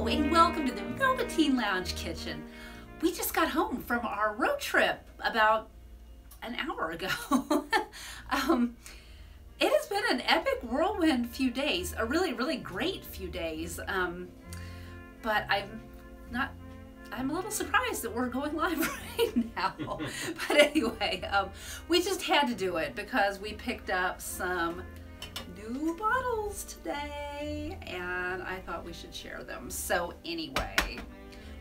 Hello and welcome to the Velveteen Lounge Kitchen. We just got home from our road trip about an hour ago. It has been an epic whirlwind few days, a really great few days. But I'm a little surprised that we're going live right now. But anyway, we just had to do it because we picked up some new bottles today and I thought we should share them. So anyway,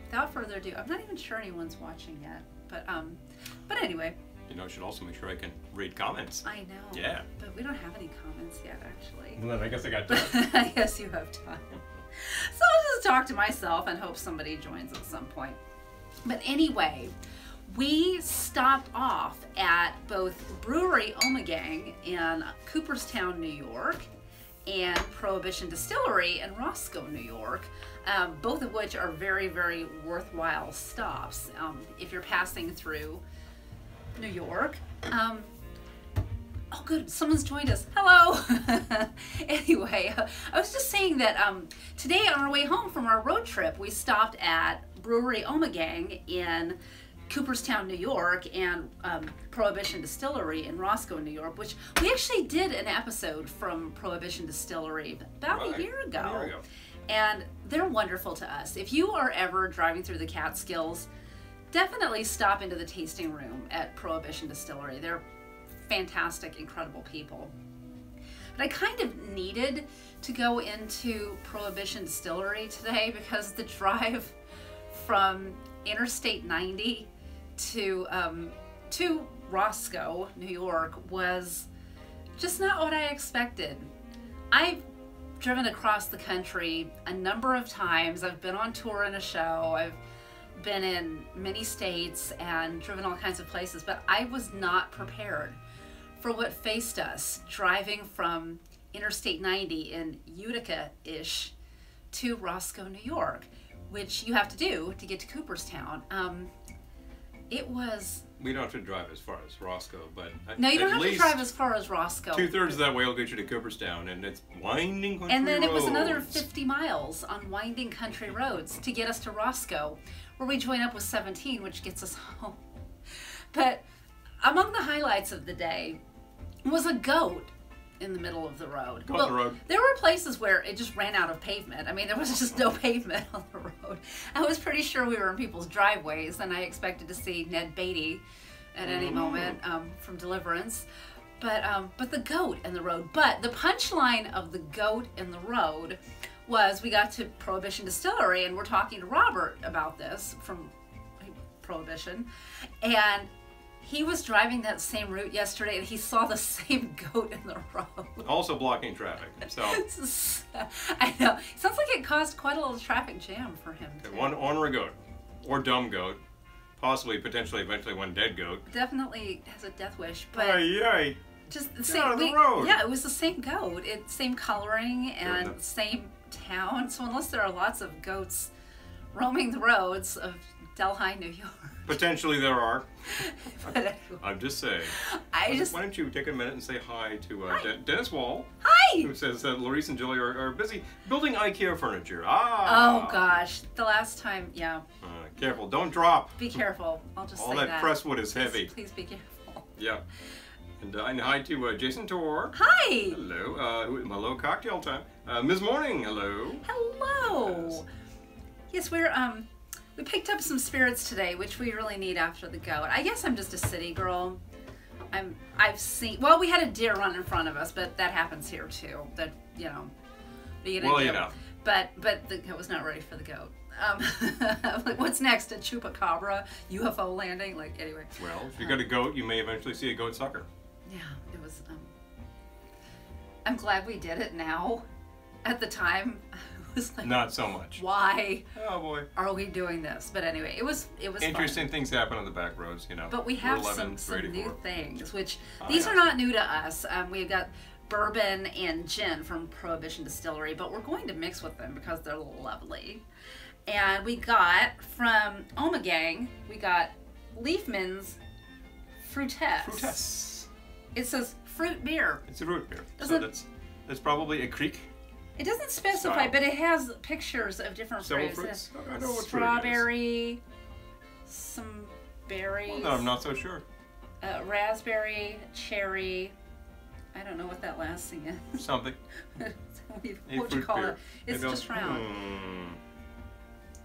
without further ado, I'm not even sure anyone's watching yet, but anyway. You know, I should also make sure I can read comments. I know. Yeah. But we don't have any comments yet, actually. Well, then I guess I got time. I guess you have time. So I'll just talk to myself and hope somebody joins at some point. But anyway, we stopped off at both Brewery Ommegang in Cooperstown, New York, and Prohibition Distillery in Roscoe, New York, both of which are very worthwhile stops if you're passing through New York. Oh good, someone's joined us. Hello! Anyway, I was just saying that today on our way home from our road trip, we stopped at Brewery Ommegang in Cooperstown, New York, and Prohibition Distillery in Roscoe, New York, which we actually did an episode from Prohibition Distillery about a year ago. And they're wonderful to us. If you are ever driving through the Catskills, definitely stop into the tasting room at Prohibition Distillery. They're fantastic, incredible people. But I kind of needed to go into Prohibition Distillery today because the drive from Interstate 90 to Roscoe, New York was just not what I expected. I've driven across the country a number of times. I've been on tour in a show. I've been in many states and driven all kinds of places, but I was not prepared for what faced us driving from Interstate 90 in Utica-ish to Roscoe, New York, which you have to do to get to Cooperstown. It was... We don't have to drive as far as Roscoe, but no, you don't have to drive as far as Roscoe. 2/3 of that way will get you to Cooperstown, and it's winding country And then roads. it was another 50 miles on winding country roads to get us to Roscoe, where we join up with 17, which gets us home. But among the highlights of the day was a goat in the middle of the road. Go on the road. There were places where it just ran out of pavement. I mean, there was just no pavement on the road. I was pretty sure we were in people's driveways, and I expected to see Ned Beatty at any moment from Deliverance. But the goat in the road. But the punchline of the goat in the road was we got to Prohibition Distillery, and we're talking to Robert about this from Prohibition, and he was driving that same route yesterday and he saw the same goat in the road. Also blocking traffic, so. I know. Sounds like it caused quite a little traffic jam for him too. One ornery goat, or dumb goat, possibly, potentially, eventually one dead goat. Definitely has a death wish, but just the same, the road. Yeah, it was the same goat. Same coloring and same town. So unless there are lots of goats roaming the roads of Delhi, New York. Potentially there are. But anyway, I'm just saying. Why don't you take a minute and say hi to Dennis Wall. Hi! Who says that Laurice and Julie are busy building IKEA furniture. Oh gosh, the last time, yeah. Careful, don't drop. Be careful, I'll just say that. All that presswood is heavy. Please be careful. Yeah. And hi to Jason Tor. Hi! Hello. Hello, cocktail time. Ms. Morning, hello. Hello. Yes, we picked up some spirits today, which we really need after the goat. I guess I'm just a city girl. I've seen, well, we had a deer run in front of us, but that happens here too. That, you know, well, you know. But I was not ready for the goat. Like, what's next? A chupacabra UFO landing? Like, anyway. Well, if you got a goat, you may eventually see a goat sucker. Yeah, it was. I'm glad we did it now. At the time, it was like, not so much. Why? Oh boy. Are we doing this? But anyway, it was interesting fun. Things happen on the back roads, you know. But we have some new things, which these are not new to us. We've got bourbon and gin from Prohibition Distillery, but we're going to mix with them because they're lovely. And we got from Ommegang, we got Liefman's Fruitesse. It says fruit beer. It's a root beer. So that's probably a creek It doesn't specify, but it has pictures of different fruits. I know what strawberry, some berries. Well, no, I'm not so sure. Raspberry, cherry. I don't know what that last thing is. Something. What would you call it? It's just round.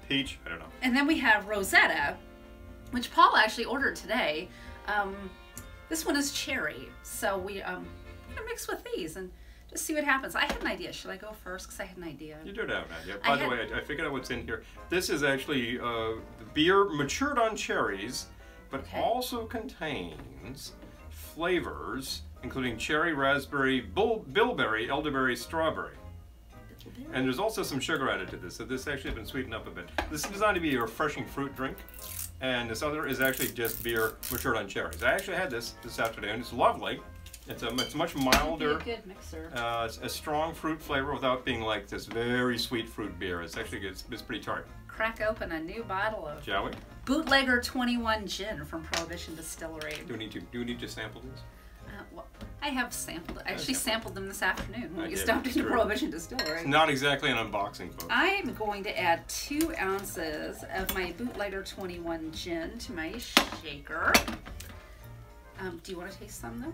Peach? I don't know. And then we have Rosetta, which Paul actually ordered today. This one is cherry. So we're going to mix with these and just see what happens. I had an idea. Should I go first? Because I had an idea. You did have an idea. By the way, I figured out what's in here. This is actually beer matured on cherries, but also contains flavors including cherry, raspberry, bilberry, elderberry, strawberry. And there's also some sugar added to this, so this actually has been sweetened up a bit. This is designed to be a refreshing fruit drink, and this other is actually just beer matured on cherries. I actually had this afternoon. It's lovely. It's much milder, a good mixer. A strong fruit flavor without being like this very sweet fruit beer. It's actually good. It's pretty tart. Crack open a new bottle of Shall we? Bootlegger 21 gin from Prohibition Distillery. Do we need to sample these? Well, I have sampled it. I actually sampled them this afternoon when we did, stopped into Prohibition Distillery. It's not exactly an unboxing, folks. I'm going to add 2 ounces of my Bootlegger 21 gin to my shaker. Do you want to taste some though?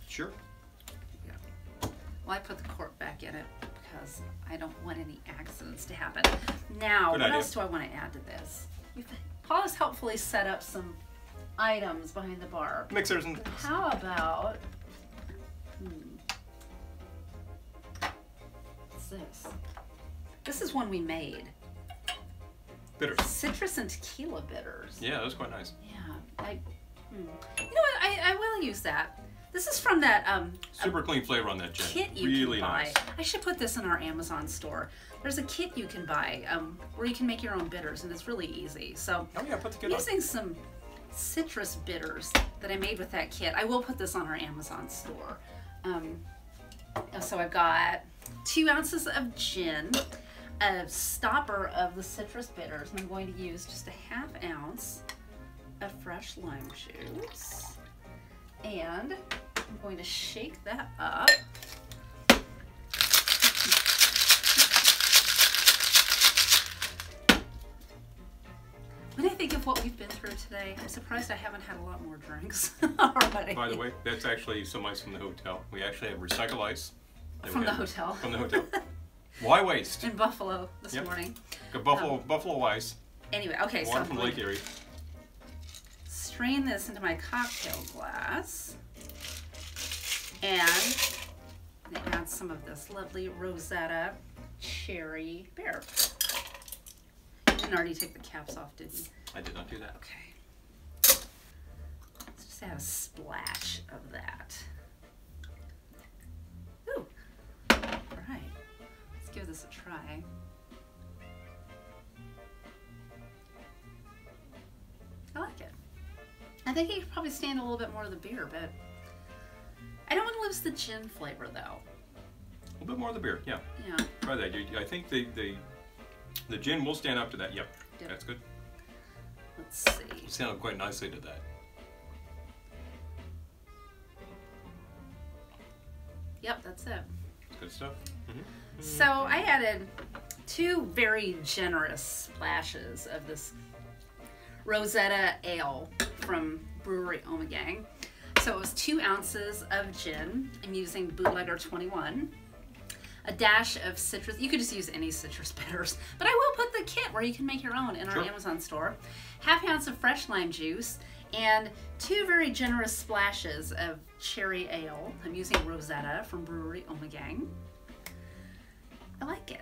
Sure. Yeah. Well, I put the cork back in it because I don't want any accidents to happen. Now, what else do I want to add to this? Paul has helpfully set up some items behind the bar. Mixers and how about what's this? This is one we made. Bitters. Citrus and tequila bitters. Yeah, that's quite nice. Yeah, you know what? I will use that. This is from that super clean flavor on that gin. Kit you can buy. Nice. I should put this in our Amazon store. There's a kit you can buy where you can make your own bitters, and it's really easy. So put the kit using some citrus bitters that I made with that kit. I will put this on our Amazon store. So I've got 2 ounces of gin, a stopper of the citrus bitters, and I'm going to use just a 1/2 ounce of fresh lime juice. And I'm going to shake that up. When I think of what we've been through today, I'm surprised I haven't had a lot more drinks already. By the way, that's actually some ice from the hotel. We actually have recycled ice. From the hotel. From the hotel. Why waste? In Buffalo this morning. Buffalo ice. Anyway, okay, Water from Lake Erie. Strain this into my cocktail glass. And add some of this lovely Rosetta cherry beer. You didn't already take the caps off, did you? I did not do that. Okay. Let's just add a splash of that. Ooh. All right. Let's give this a try. I like it. I think it could probably stand a little bit more of the beer, but I don't want to lose the gin flavor though. A little bit more of the beer, yeah. Yeah. Try that. I think the gin will stand up to that. Yep. That's good. Let's see. It sounded quite nicely to that. Yep, that's it. Good stuff. So I added 2 very generous splashes of this Rosetta Ale from Brewery Ommegang. So it was 2 ounces of gin. I'm using Bootlegger 21. A dash of citrus. You could just use any citrus bitters, but I will put the kit where you can make your own in our Amazon store. 1/2 ounce of fresh lime juice and 2 very generous splashes of cherry ale. I'm using Rosetta from Brewery Ommegang. I like it.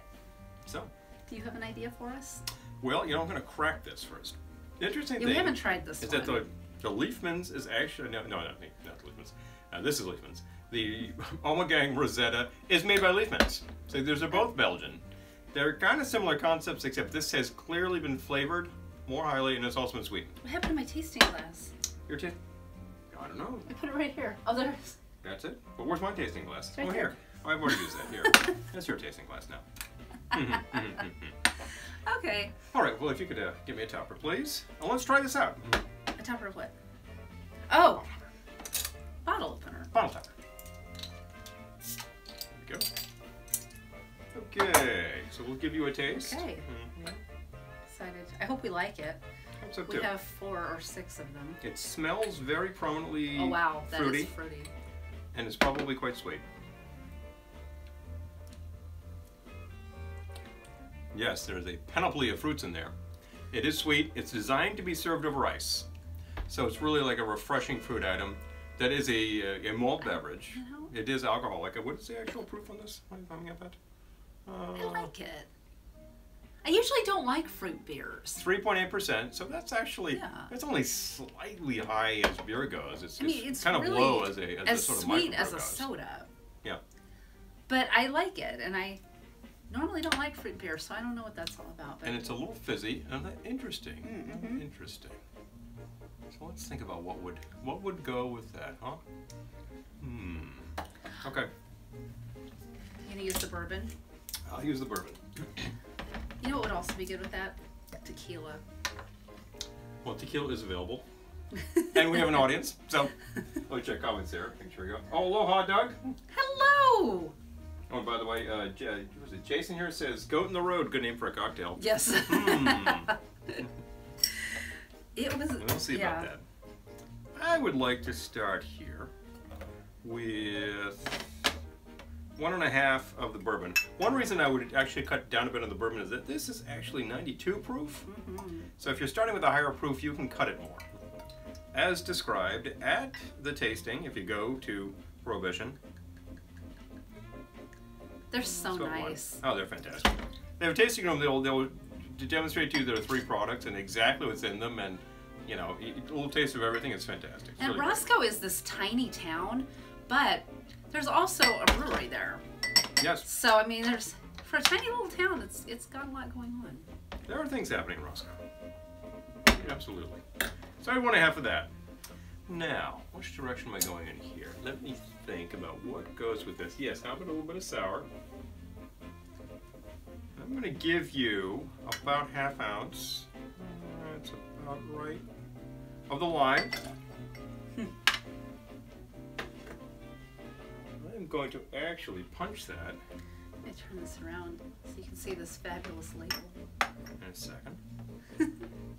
So, do you have an idea for us? Well, I'm going to crack this first. The interesting thing we haven't tried this is that the Liefman's is actually not me, not the Liefman's. This is Liefman's. The Ommegang Rosetta is made by Liefman's. So they're both Belgian. They're kind of similar concepts, except this has clearly been flavored more highly, and it's also been sweetened. What happened to my tasting glass? Your tasting? I don't know. I put it right here. Oh, there it is. That's it. But where's my tasting glass? It's right here. there. Oh, I've already used that. Here. That's your tasting glass now. Okay. All right. Well, if you could give me a topper, please. And let's try this out. A topper of what? Oh, bottle opener. Bottle topper. There we go. Okay, so we'll give you a taste. Okay. Excited. I hope we like it. Hope so We too. have 4 or 6 of them. It smells very prominently Oh wow, that fruity, is fruity. and it's probably quite sweet. Yes, there's a panoply of fruits in there. It is sweet. It's designed to be served over ice. So it's really like a refreshing fruit item. That is a malt beverage. You know? It is alcoholic. What is the actual proof on this? What are you coming up at? I like it. I usually don't like fruit beers. 3.8%. So that's actually, Yeah. that's only slightly high as beer goes. It's, I mean, it's kind of really low as a sort of sweet microbrew as a goes. soda. Yeah. But I like it, and I normally don't like fruit beer, so I don't know what that's all about. But And it's a little fizzy and interesting. Interesting. So let's think about what would go with that, huh? Okay. you gonna use the bourbon? I'll use the bourbon. You know what would also be good with that? Tequila. Well, tequila is available. And we have an audience, so let me check comments there. Make sure we go. Oh, aloha, Doug. Hello! Oh, and by the way, was it Jason here says, Goat in the Road, good name for a cocktail. Yes. It was. We'll see about that. I would like to start here with 1.5 of the bourbon. One reason I would actually cut down a bit on the bourbon is that this is actually 92 proof. So if you're starting with a higher proof, you can cut it more. As described at the tasting, if you go to Prohibition. They're so Let's go one. nice. Oh, they're fantastic. They have a tasting room. They'll demonstrate to you there are 3 products and exactly what's in them, and you know, a little taste of everything. It's fantastic. It's And really great. Roscoe is this tiny town, but there's also a brewery there. Yes, So I mean, there's for a tiny little town, it's got a lot going on. there are things happening in Roscoe. Absolutely. So I want 1/2 of that. Now, which direction am I going in here? Let me think about what goes with this. Yes, how about a little bit of sour? I'm going to give you about 1/2 ounce. That's about right. Of the lime. I'm going to actually punch that Let me turn this around so you can see this fabulous label. in a second.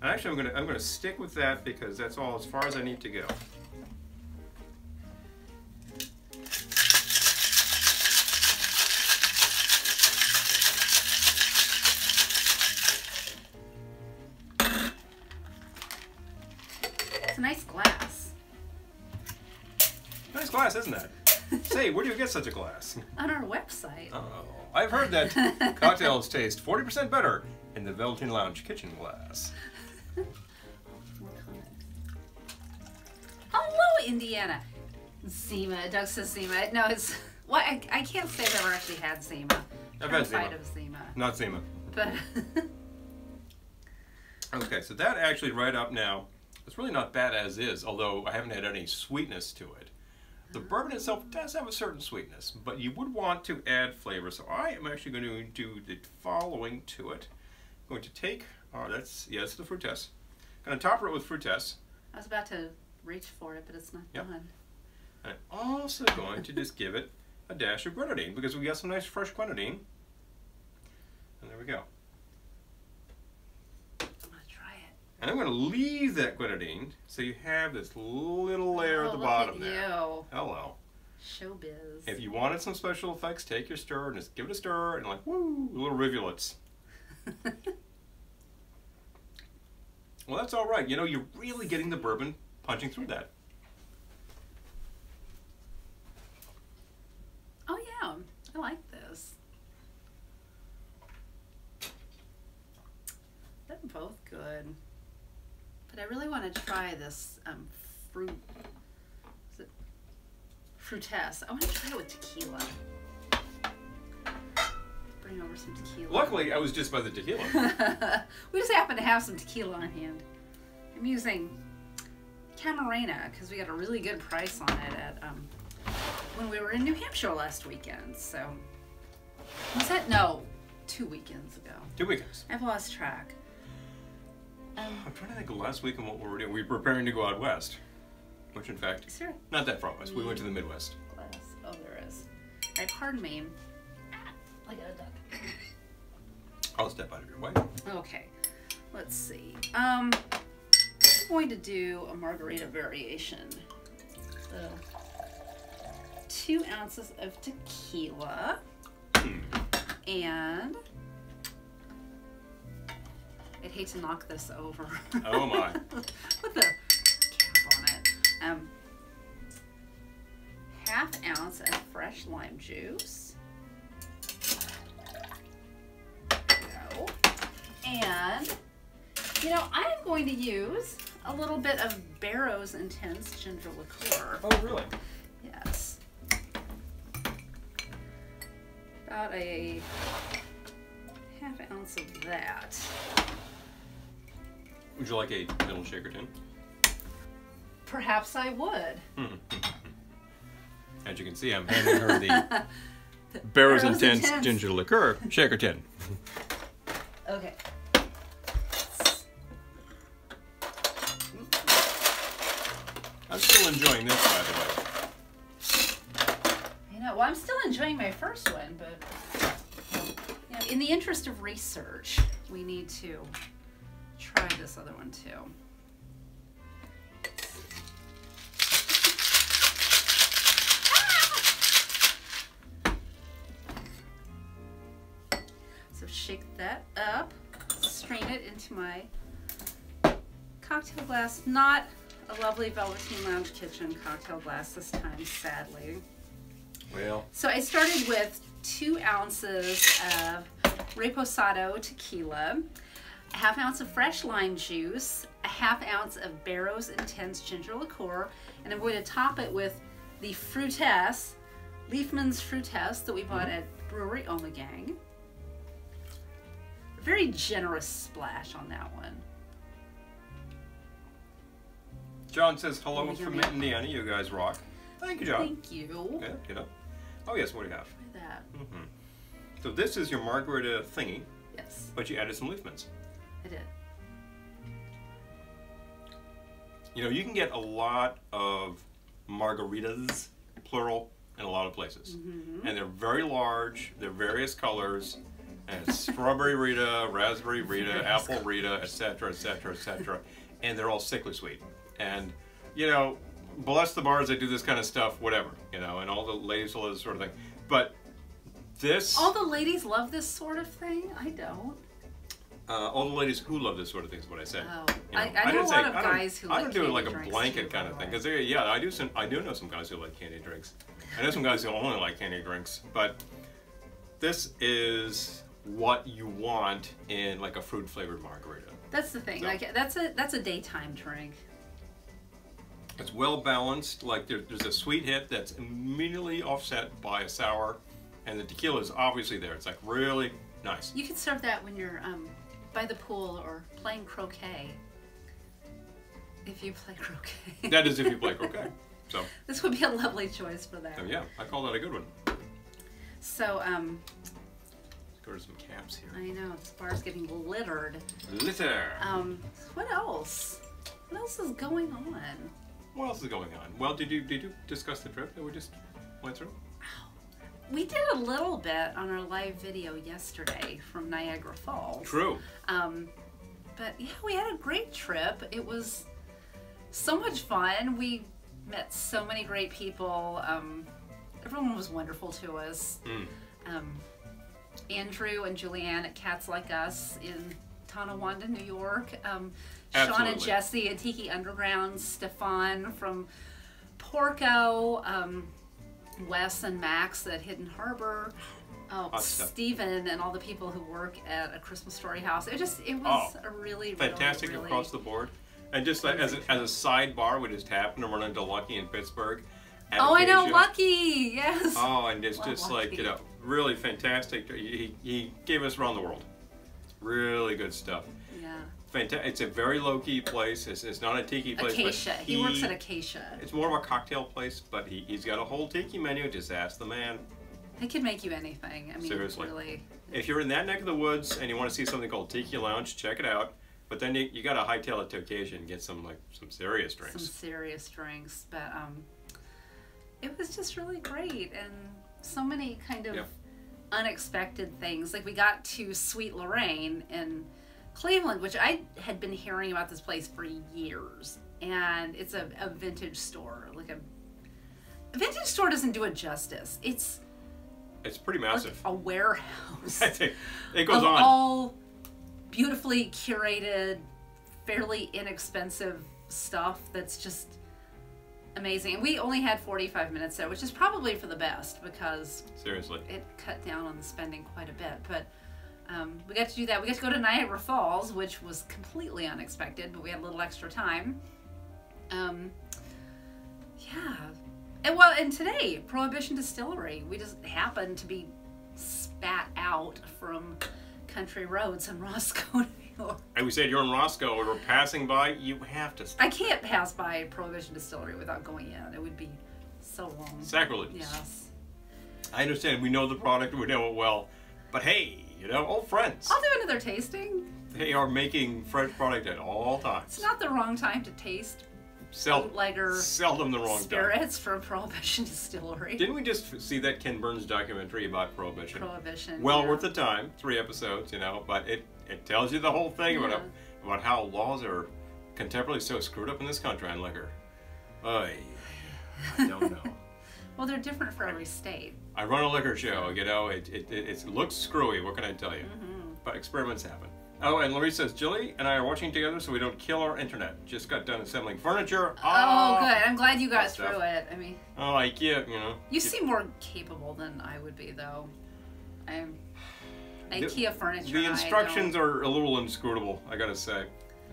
Actually, I'm gonna stick with that because that's all as far as I need to go. It's a nice glass. Nice glass, isn't that? Say, where do you get such a glass? On our website. Oh, I've heard that cocktails taste 40% better in the Velveteen Lounge kitchen glass. Hello, Indiana. Zima. Doug says Zima. No, it's. Well, I can't say I've ever actually had Zima. I've had Zima. Terrified of Zima. Not Zima. But. Okay, so that actually right up now, it's really not bad as is, although I haven't had any sweetness to it. The bourbon itself does have a certain sweetness, but you would want to add flavor. So I am actually going to do the following to it. I'm going to take, that's the Fruitesse. Going to topper it with Fruitesse. I was about to reach for it, but it's not Yep. done. And I'm also going to just give it a dash of grenadine because we got some nice fresh grenadine. And there we go. I'm going to try it. And I'm going to leave that grenadine so you have this little layer at the look bottom at there. you. Hello. Showbiz. If you wanted some special effects, take your stir and just give it a stir and like, woo, little rivulets. Well, that's all right. You know, you're really getting the bourbon punching through that. Oh, yeah. I like this. They're both good. But I really want to try this Fruitesse. I want to try it with tequila. Bring over some tequila. Luckily, I was just by the tequila. We just happen to have some tequila on hand. I'm using Camarena because we got a really good price on it at when we were in New Hampshire last weekend. So was that 2 weekends ago? 2 weekends. I've lost track. I'm trying to think of last week and what we were doing. We were preparing to go out west, which in fact, Is there not that far west. We went to the Midwest. glass? Oh, there is. All right, pardon me. I got it done. I'll step out of your way. Okay, let's see. I'm going to do a margarita variation. So, 2 ounces of tequila. And I'd hate to knock this over. Oh my. Put the cap on it. 1/2 ounce of fresh lime juice. Go. And, you know, I'm going to use a little bit of Barrow's Intense Ginger Liqueur. Oh, really? Yes. About a 1/2 ounce of that. Would you like a little shaker tin? Perhaps I would. As you can see, I'm handing her the Barrow's Intense Ginger Liqueur shaker tin. Okay. I'm still enjoying this, by the way. You know, well, I'm still enjoying my first one, but you know, in the interest of research, we need to try this other one too. So shake that up, strain it into my cocktail glass. Not a lovely Velveteen Lounge Kitchen cocktail glass this time, sadly. Well. So I started with 2 ounces of Reposado tequila, 1/2 ounce of fresh lime juice, 1/2 ounce of Barrow's Intense Ginger Liqueur, and I'm going to top it with the Fruitesse, Liefman's Fruitesse that we bought at Brewery Ommegang. Very generous splash on that one. John says, hello from Indiana. You guys rock. Thank you, John. Thank you. Yeah, get up. Oh, yes, what do you have? Try that. So this is your margarita thingy. Yes. But you added some Liefmans. I did. You know, you can get a lot of margaritas, plural, in a lot of places. And they're very large, they're various colors, and it's strawberry Rita, raspberry Rita, apple Rita, etc., etc., etc. And they're all sickly sweet. And, you know, bless the bars that do this kind of stuff, whatever, you know, and all the ladies will love this sort of thing. But this... All the ladies love this sort of thing? I don't. All the ladies who love this sort of thing is what I said. Oh. You know, I know a lot of guys who like I don't do it like a candy blanket drinks kind of thing. Because yeah, I do know some guys who like candy drinks. I know some guys who only like candy drinks. But this is what you want in like a fruit flavored margarita. That's the thing. So, like that's a daytime drink. It's well balanced. Like there's a sweet hit that's immediately offset by a sour, and the tequila is obviously there. It's like really nice. You can serve that when you're by the pool or playing croquet. If you play croquet. That is if you play croquet. So this would be a lovely choice for that. Oh yeah, I call that a good one. So let's go to some caps here. I know this bar's getting littered. Litter. What else? What else is going on? What else is going on? Well, did you discuss the trip that we just went through? We did a little bit on our live video yesterday from Niagara Falls. True. But yeah, we had a great trip. It was so much fun. We met so many great people. Everyone was wonderful to us. Andrew and Julianne at Cats Like Us in Tonawanda, New York. Sean and Jesse at Tiki Underground. Stefan from Porco. Wes and Max at Hidden Harbor. Stephen and all the people who work at A Christmas Story House. It was a really fantastic really across the board. And just like as a sidebar, we just happened to run into Lucky in Pittsburgh. Oh, I know, Lucky, yes. Oh, and it's just Lucky. Like, you know, really fantastic. He gave us around the world. Really good stuff. Yeah. It's a very low-key place. It's not a tiki place. Acacia. He works at Acacia. It's more of a cocktail place, but he's got a whole tiki menu. Just ask the man. He can make you anything. I mean, seriously. Really. If you're in that neck of the woods and you want to see something called Tiki Lounge, check it out. But then you got to hightail it to Acacia and get some serious drinks. Some serious drinks, but it was just really great, and so many kind of unexpected things. Like we got to Sweet Lorraine in Cleveland, which I had been hearing about this place for years. And it's a vintage store. Like a vintage store doesn't do it justice. It's pretty massive. Like a warehouse. It goes of on. all beautifully curated, fairly inexpensive stuff that's just amazing. And we only had 45 minutes there, which is probably for the best because seriously, it cut down on the spending quite a bit. But we got to do that. We got to go to Niagara Falls, which was completely unexpected, but we had a little extra time. Yeah. And today, Prohibition Distillery, we just happened to be spat out from Country Roads in Roscoe, New York. And we said you're in Roscoe, and we're passing by. You have to stop. I can't pass by Prohibition Distillery without going in. It would be so long. Sacrilege. Yes. I understand. We know the product. We know it well. But hey, old friends. I'll do another tasting. They are making fresh product at all times. It's not the wrong time to taste Bootlegger seldom the wrong spirits from Prohibition Distillery. Didn't we just see that Ken Burns documentary about Prohibition? Well worth the time, 3 episodes, but it tells you the whole thing about how laws are contemporarily so screwed up in this country on liquor. I don't know. Well, they're different for every state. I run a liquor show, it looks screwy, what can I tell you? But experiments happen. Oh, and Larissa says, Jilly and I are watching together so we don't kill our internet. Just got done assembling furniture. Oh, good. I'm glad you got through it. I mean... Oh, IKEA, You seem more capable than I would be, though. IKEA furniture. The instructions are a little inscrutable, I gotta say.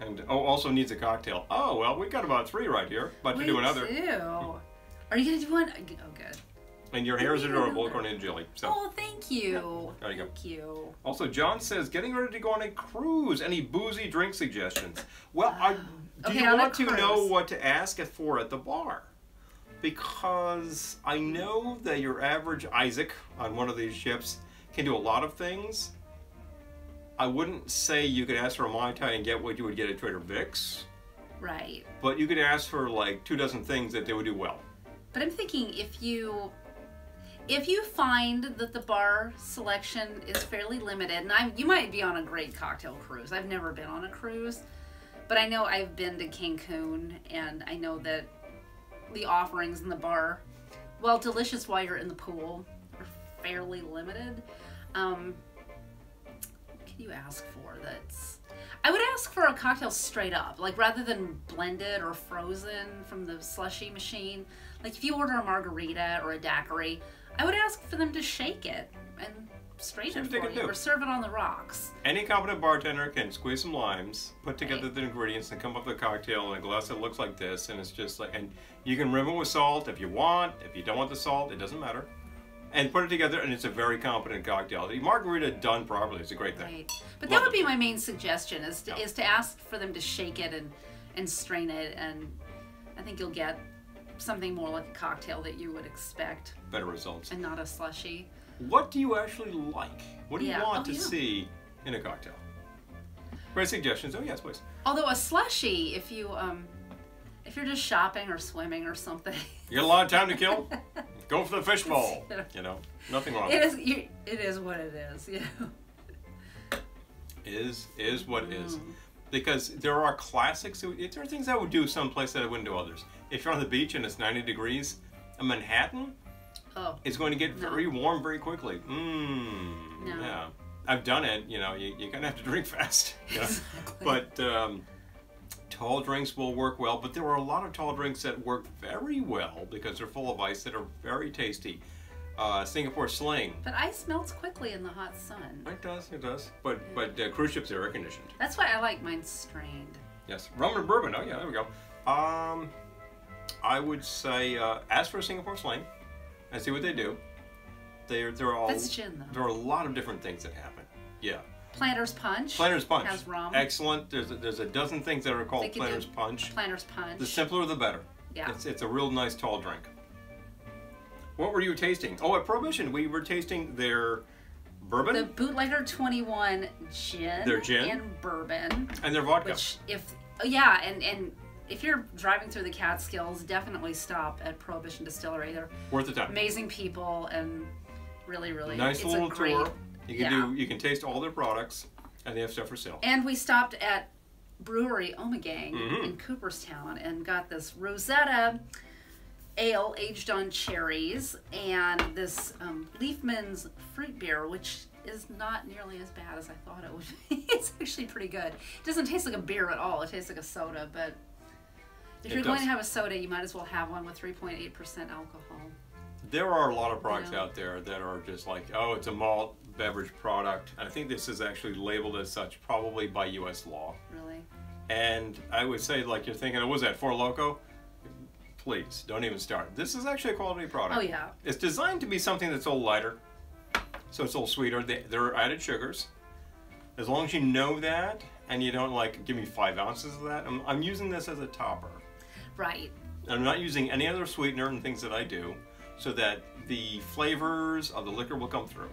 And, also needs a cocktail. Oh, well, we got about 3 right here. About to do another. We do. Are you gonna do one? Oh, good. And your hair is adorable, according to Jilly. So. Oh, thank you. There you go. Thank you. Also, John says, getting ready to go on a cruise. Any boozy drink suggestions? Well, do you want to know what to ask for at the bar? Because I know that your average Isaac on one of these ships can do a lot of things. I wouldn't say you could ask for a Mai Tai and get what you would get at Trader Vic's. Right. But you could ask for like 2 dozen things that they would do well. But I'm thinking if you find that the bar selection is fairly limited, and you might be on a great cocktail cruise. I've never been on a cruise, but I know I've been to Cancun, and I know that the offerings in the bar, while delicious while you're in the pool, are fairly limited. What can you ask for that's... I would ask for a cocktail straight up, like rather than blended or frozen from the slushy machine. Like if you order a margarita or a daiquiri, I would ask for them to shake it and strain it for you, or serve it on the rocks. Any competent bartender can squeeze some limes, put together the ingredients, and come up with a cocktail in a glass that looks like this, and it's just like, and you can rim it with salt if you want. If you don't want the salt, it doesn't matter. And put it together, and it's a very competent cocktail. The margarita done properly is a great thing. Right. But that would be my main suggestion, is to ask for them to shake it and strain it, and I think you'll get something more like a cocktail that you would expect. Better results. And not a slushy. What do you actually like? What do you want to see in a cocktail? Great suggestions. Oh, yes, please. Although a slushy, if you're just shopping or swimming or something. You got a lot of time to kill? Go for the fishbowl. Nothing wrong. It is what it is. Is what it is. Because there are classics. There are things I would do someplace that I wouldn't do others. If you're on the beach and it's 90 degrees, a Manhattan is going to get very warm very quickly. Yeah. I've done it. You're going to have to drink fast. Exactly. But tall drinks will work well. But there are a lot of tall drinks that work very well because they're full of ice that are very tasty. Singapore Sling. But ice melts quickly in the hot sun. It does. But cruise ships are air conditioned. That's why I like mine strained. Yes, rum and bourbon. Oh yeah, there we go. I would say ask for a Singapore Sling and see what they do. They're all. That's gin though. There are a lot of different things that happen. Yeah. Planter's Punch. Planter's Punch has rum. Excellent. There's a dozen things that are called Planter's Punch. Planter's Punch. The simpler the better. Yeah. It's a real nice tall drink. What were you tasting? Oh, at Prohibition, we were tasting their bourbon. The Bootlegger 21 gin. Their gin. And bourbon. And their vodka. Which, if you're driving through the Catskills, definitely stop at Prohibition Distillery. They're worth the time. Amazing people, and Really, really. Nice it's little a great, tour. You can taste all their products, and they have stuff for sale. And we stopped at Brewery Ommegang in Cooperstown and got this Rosetta Ale aged on cherries and this Liefman's fruit beer, which is not nearly as bad as I thought it would be. It's actually pretty good. It doesn't taste like a beer at all. It tastes like a soda, but if you're going to have a soda, you might as well have one with 3.8% alcohol. There are a lot of products out there that are just like, oh, it's a malt beverage product. I think this is actually labeled as such, probably by U.S. law. Really? And I would say, like, you're thinking, oh, was that Four Loko? Please, don't even start. This is actually a quality product. Oh, yeah. It's designed to be something that's a little lighter, so it's a little sweeter. There are added sugars. As long as you know that, and you don't, like, give me 5 ounces of that. I'm using this as a topper. Right. I'm not using any other sweetener and things that I do, so that the flavors of the liquor will come through.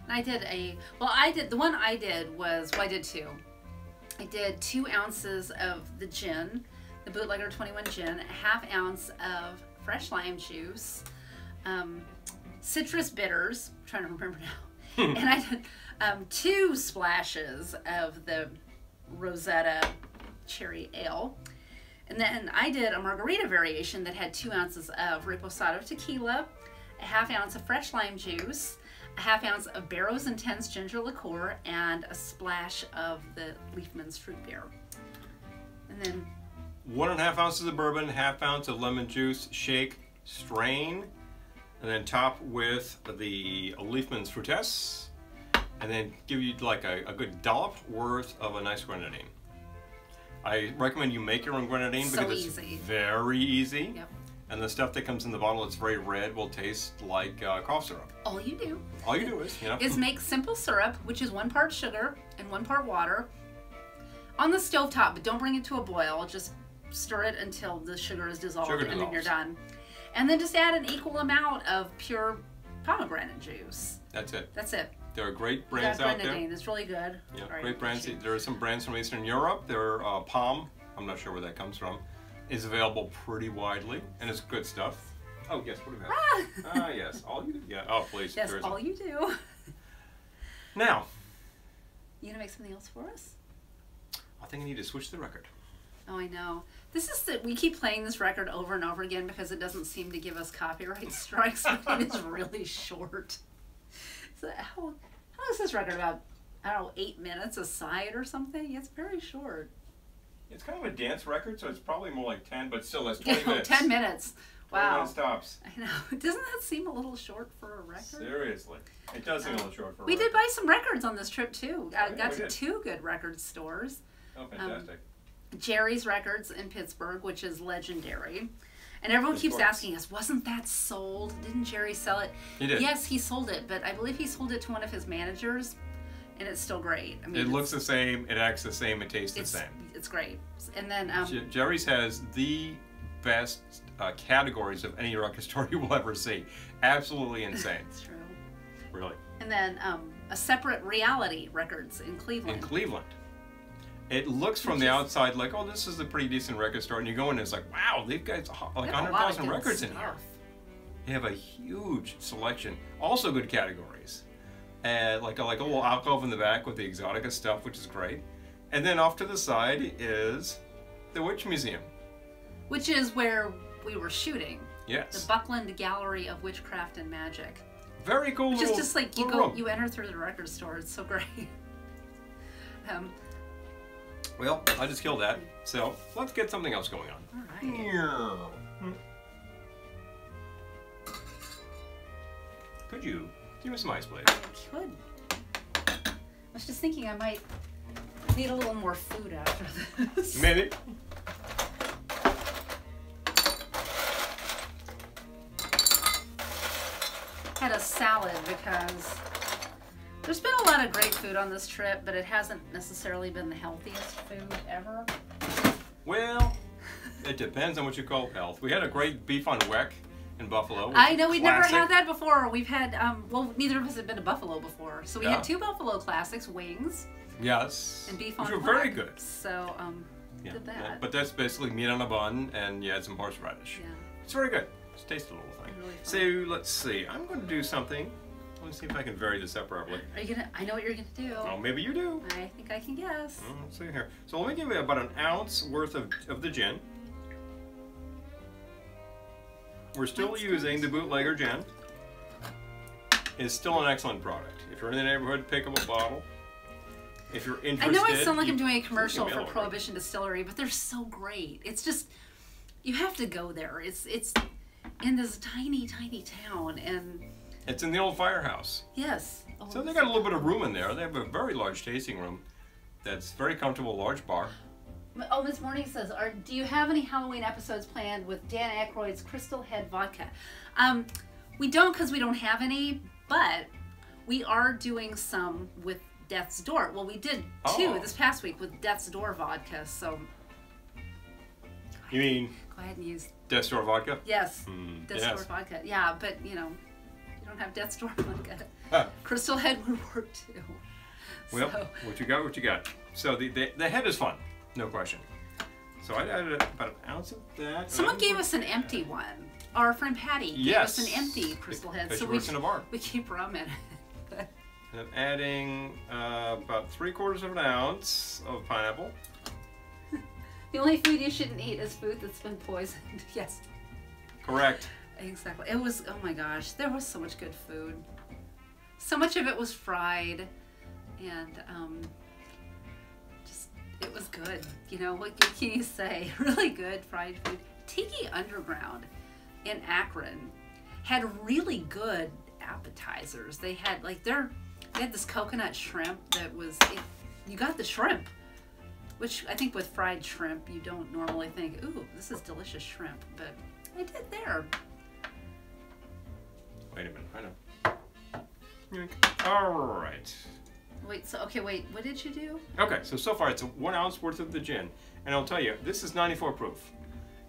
And I did the one I did was, well, I did 2. I did 2 ounces of the gin, the Bootlegger 21 gin, a ½ ounce of fresh lime juice, citrus bitters, I'm trying to remember now, and I did 2 splashes of the Rosetta cherry ale. And then I did a margarita variation that had 2 ounces of Reposado tequila, a ½ ounce of fresh lime juice, a ½ ounce of Barrow's Intense ginger liqueur, and a splash of the Liefman's fruit beer. And then 1½ ounces of bourbon, ½ ounce of lemon juice, shake, strain, and then top with the Liefman's Fruitesse, and then give you like a good dollop worth of a nice grenadine. I recommend you make your own grenadine because it's very easy. Yep. And the stuff that comes in the bottle that's very red will taste like cough syrup. All you do. All you do is make simple syrup, which is 1 part sugar and 1 part water, on the stovetop, but don't bring it to a boil. Just stir it until the sugar is dissolved, and then you're done. And then just add an equal amount of pure pomegranate juice. That's it. That's it. There are great brands out there. It's really good. Yeah, great brands. There are some brands from Eastern Europe. There are Palm. I'm not sure where that comes from. Is available pretty widely, and it's good stuff. Oh yes, what do you have? Ah yes, all you do. Yeah. Oh please. Yes, all you do. Now. You gonna make something else for us? I think I need to switch the record. Oh, I know. This is we keep playing this record over and over again because it doesn't seem to give us copyright strikes. It is really short. So how is this record about? I don't know, 8 minutes a side or something? It's very short. It's kind of a dance record, so it's probably more like 10, but still, that's 20 minutes. 10 minutes. Wow. 20 minutes tops. I know. Doesn't that seem a little short for a record? Seriously. It does seem a little short for a record. We did buy some records on this trip, too. I got to 2 good record stores. Oh, fantastic. Jerry's Records in Pittsburgh, which is legendary. And everyone keeps asking us, wasn't that sold? Didn't Jerry sell it? He did. Yes, he sold it, but I believe he sold it to one of his managers. And it's still great. I mean, it looks the same, it acts the same, it tastes the same. It's great. And then Jerry's has the best categories of any record store you will ever see. Absolutely insane. It's true. Really. And then a separate Reality Records in Cleveland. In Cleveland. It looks from the outside like, oh, this is a pretty decent record store, and you go in and it's like, wow, they've got like 100,000 records in here. They have a huge selection. Also good categories. Like a little alcove in the back with the Exotica stuff, which is great. And then off to the side is the Witch Museum. Which is where we were shooting. Yes. The Buckland Gallery of Witchcraft and Magic. Very cool. Which is just like you enter through the record store. It's so great. Well, I just killed that. So let's get something else going on. All right. Could you give me some ice, please? I could. I was just thinking I might need a little more food after this. Maybe. Had a salad because there's been a lot of great food on this trip, but it hasn't necessarily been the healthiest food ever. Well, it depends on what you call health. We had a great beef on weck in Buffalo. I know, we'd never had that before. We've had, well, neither of us had been to Buffalo before. So we had 2 Buffalo classics, wings. Yes. And beef on which were weck. very good. So, did that. But that's basically meat on a bun, and you add some horseradish. Yeah. It's very good. It's a tasty little thing. Really so let's see. I'm going to do something Let me see if I can vary this up properly. Are you gonna? I know what you're gonna do. Oh, maybe you do. I think I can guess. Let's see here. So let me give you about an ounce worth of the gin. We're still using the Bootlegger gin. It's still an excellent product. If you're in the neighborhood, pick up a bottle. If you're interested, I know I sound like I'm doing a commercial for Prohibition Distillery, but they're so great. It's just, you have to go there. It's in this tiny, tiny town, and it's in the old firehouse. Yes. Oh, so they got a little bit of room in there. They have a very large tasting room that's very comfortable, large bar. Oh, Miss Morning says, do you have any Halloween episodes planned with Dan Aykroyd's Crystal Head Vodka? We don't, because we don't have any, but we are doing some with Death's Door. Well, we did two this past week with Death's Door vodka, so... You mean... Go ahead and use... Death's Door vodka? Yes. Death's Door vodka. Yeah, but, you know, you don't have Death's Door vodka. Crystal Head would work, too. Well, so. What you got, what you got. So the head is fun, no question. So I added about an ounce of that. Someone gave us an empty one. Our friend Patty gave us an empty Crystal Head. So works in a bar. We keep rum in it. And I'm adding about 3/4 of an ounce of pineapple. The only food you shouldn't eat is food that's been poisoned. Yes. Correct. Exactly. It was, oh my gosh, there was so much good food. So much of it was fried, and just, it was good. You know, what can you say? Really good fried food. Tiki Underground in Akron had really good appetizers. They had like they had this coconut shrimp that was, you got the shrimp, which I think with fried shrimp you don't normally think, ooh, this is delicious shrimp, but I did there. Wait a minute, I know. All right. Wait, so okay, wait, what did you do? Okay, so far it's 1 ounce worth of the gin, and I'll tell you, this is 94 proof.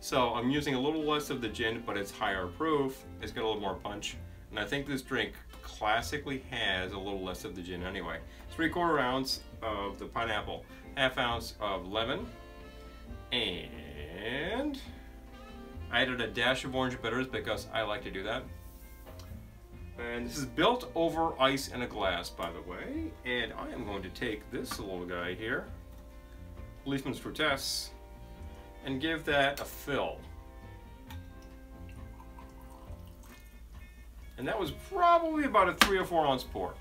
So I'm using a little less of the gin, but it's higher proof. It's got a little more punch, and I think this drink classically has a little less of the gin anyway. 3/4 ounce of the pineapple, 1/2 ounce of lemon, and I added a dash of orange bitters because I like to do that. And this is built over ice in a glass, by the way. And I am going to take this little guy here, Liefman's Fruitesse, and give that a fill. And that was probably about a 3 or 4 ounce pour.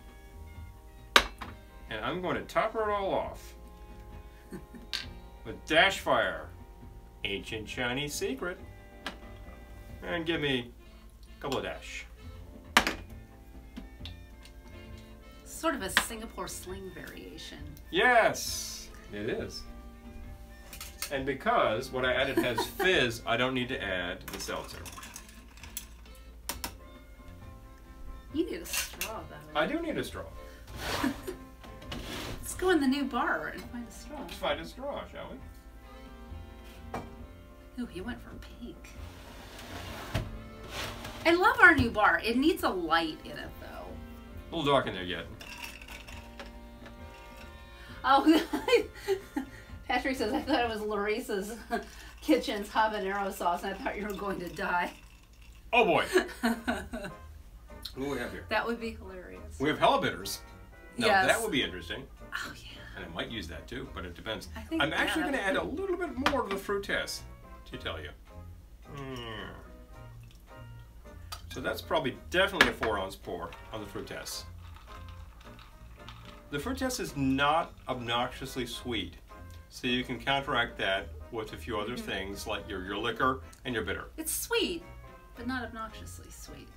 And I'm going to top it all off with Dash Fire, Ancient Chinese Secret, and give me a couple of dash. Sort of a Singapore sling variation. Yes, it is. And because what I added has fizz, I don't need to add the seltzer. You need a straw, though. I do need a straw. Let's go in the new bar and find a straw. Let's find a straw, shall we? Ooh, he went for pink. I love our new bar. It needs a light in it, though. A little dark in there yet. Oh, Patrick says, I thought it was Larissa's Kitchen's habanero sauce, and I thought you were going to die. Oh boy. What do we have here? That would be hilarious. We have hella bitters. Now yes. That would be interesting. Oh yeah. And I might use that too, but it depends. I'm actually going to add a little bit more to the Fruitesse, to tell you. So that's probably definitely a 4 ounce pour on the Fruitesse. The Fruitesse is not obnoxiously sweet, so you can counteract that with a few other things like your liquor and your bitter. It's sweet, but not obnoxiously sweet.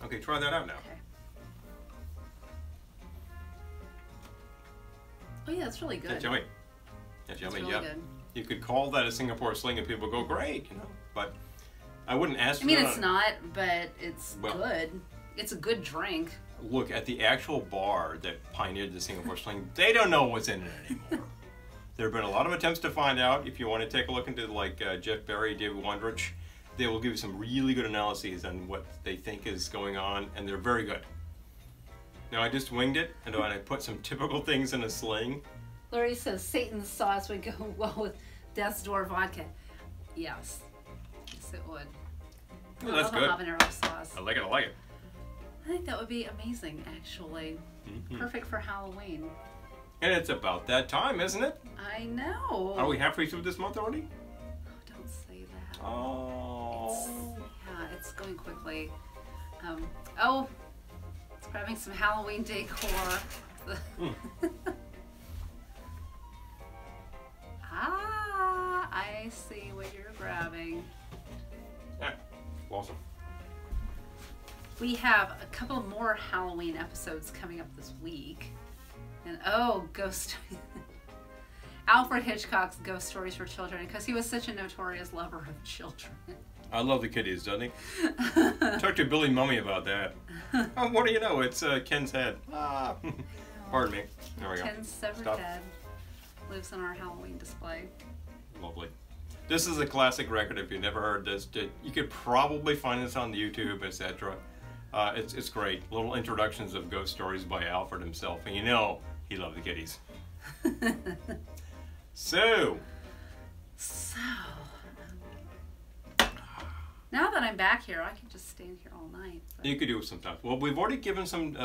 Okay, try that out now. Okay. Oh yeah, it's really good. That's yummy. That's yummy. Really good. You could call that a Singapore sling, and people go, "Great," you know. But I wouldn't ask. I mean, it's not, but it's good. It's a good drink. Look at the actual bar that pioneered the Singapore sling. They don't know what's in it anymore. There have been a lot of attempts to find out. If you want to take a look into like Jeff Berry, David Wondrich, they will give you some really good analyses on what they think is going on, and they're very good. Now I just winged it, and I put some typical things in a sling. Larry says Satan's sauce would go well with Death's Door vodka. Yes, yes it would. Oh, that's good. Habanero sauce. I like it. I like it. I think that would be amazing, actually. Perfect for Halloween. And it's about that time, isn't it? I know. Are we halfway through this month already? Oh, don't say that. Oh. It's going quickly. It's grabbing some Halloween decor. I see what you're grabbing. Yeah, awesome. We have a couple more Halloween episodes coming up this week. And ghost. Alfred Hitchcock's Ghost Stories for Children, because he was such a notorious lover of children. I love the kitties, doesn't he? Talk to Billy Mummy about that. Oh, what do you know? It's Ken's head. Pardon me. There we go. Ken's severed head lives on our Halloween display. Lovely. This is a classic record. If you've never heard this, you could probably find this on YouTube, etc. It's great. Little introductions of ghost stories by Alfred himself, and you know he loved the kitties. So now that I'm back here, I can just stand here all night. You could do it sometimes. Well, we've already given some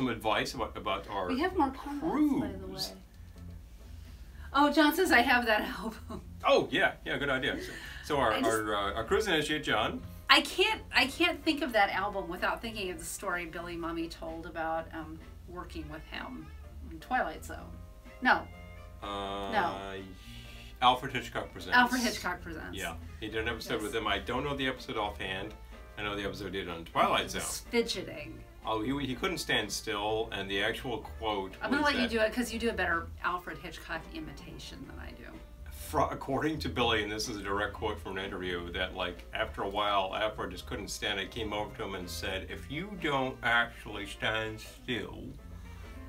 advice about our We have more comments, by the way. cruise. Oh, John says I have that album. Oh yeah, good idea. So our cruise initiate, John. I can't think of that album without thinking of the story Billy Mummy told about working with him in Twilight Zone. No. Alfred Hitchcock Presents. Alfred Hitchcock Presents. Yeah, he did an episode with him. I don't know the episode offhand. I know the episode he did on Twilight Zone. Fidgeting. Oh, he couldn't stand still, and the actual quote I'm going to let you do it because you do a better Alfred Hitchcock imitation than I do. According to Billy, and this is a direct quote from an interview, that like after a while, Alfred just couldn't stand it, came over to him and said, "If you don't actually stand still,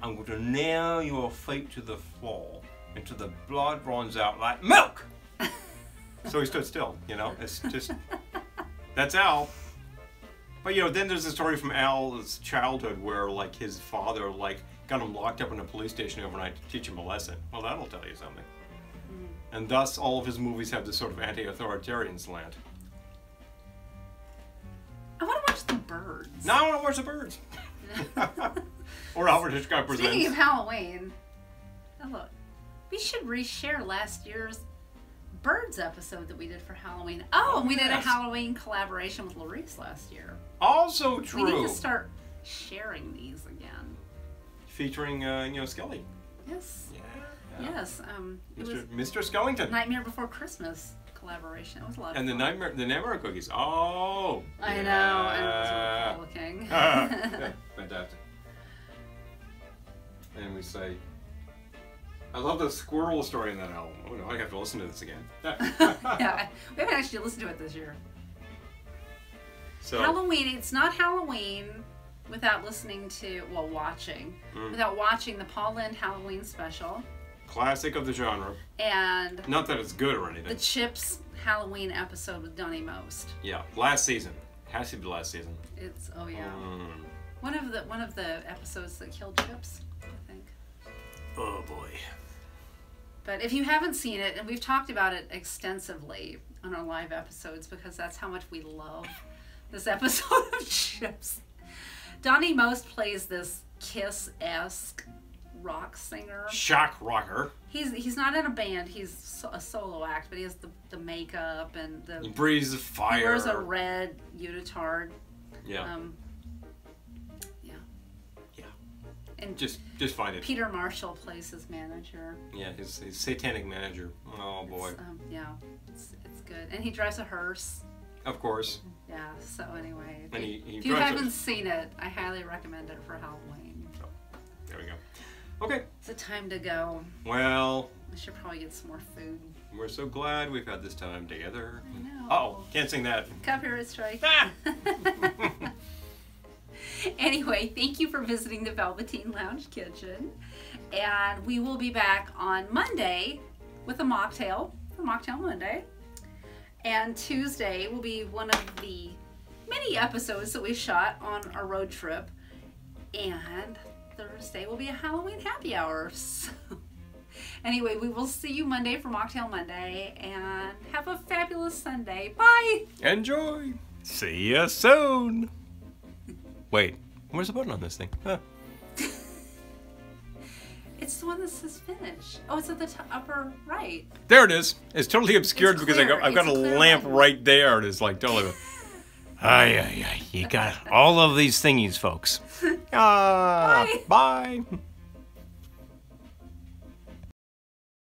I'm going to nail your feet to the floor until the blood runs out like milk." So he stood still, you know? It's just, that's Al. But you know, then there's a story from Al's childhood where like his father like got him locked up in a police station overnight to teach him a lesson. Well, that'll tell you something. And thus all of his movies have this sort of anti-authoritarian slant. I want to watch The Birds. Now I want to watch The Birds. Or Alfred Hitchcock Presents. Speaking of Halloween, look, we should reshare last year's Birds episode that we did for Halloween. Oh, and we did a Halloween collaboration with Larice last year. Also true. We need to start sharing these again. Featuring, Skelly. Yes. Yeah. Yes. It was Mr. Skellington. Nightmare Before Christmas collaboration. It was a lot of And fun. the Nightmare cookies. Oh. I know. And it was Republican. Yeah, fantastic. And we say, I love the squirrel story in that album. Oh no, I have to listen to this again. Yeah, we haven't actually listened to it this year. So, Halloween, it's not Halloween without watching the Paul Lynde Halloween special. classic of the genre. And Not that it's good or anything. the Chips Halloween episode with Donnie Most. Yeah, last season. Has to be last season. It's one Mm. of the episodes that killed Chips, I think. Oh boy. But if you haven't seen it, and we've talked about it extensively on our live episodes because that's how much we love this episode of Chips. Donnie Most plays this Kiss-esque rock singer. Shock rocker. He's not in a band. He's a solo act, but he has the makeup and He breathes fire. He wears a red unitard. Yeah. Yeah. And Just find it. Peter Marshall plays his manager. Yeah, his satanic manager. Oh boy. It's good. And he drives a hearse. Of course. Yeah, so anyway. And If you haven't seen it, I highly recommend it for Halloween. Oh, there we go. Okay. It's a time to go. Well, I should probably get some more food. we're so glad we've had this time together. I know. Uh-oh, can't sing that. Copyright strike. Ah! Anyway, thank you for visiting the Velveteen Lounge Kitchen. And we will be back on Monday with a mocktail for Mocktail Monday. And Tuesday will be one of the many episodes that we shot on our road trip. And Thursday will be a Halloween happy hour. So, anyway, we will see you Monday for Mocktail Monday. And have a fabulous Sunday. Bye! Enjoy. See you soon. Wait, Where's the button on this thing? Huh. It's the one that says finish. Oh, it's at the upper right. There it is. It's totally obscured It's because clear. I've got a lamp right there. It's like totally. Ay. You got all of these thingies, folks. Bye.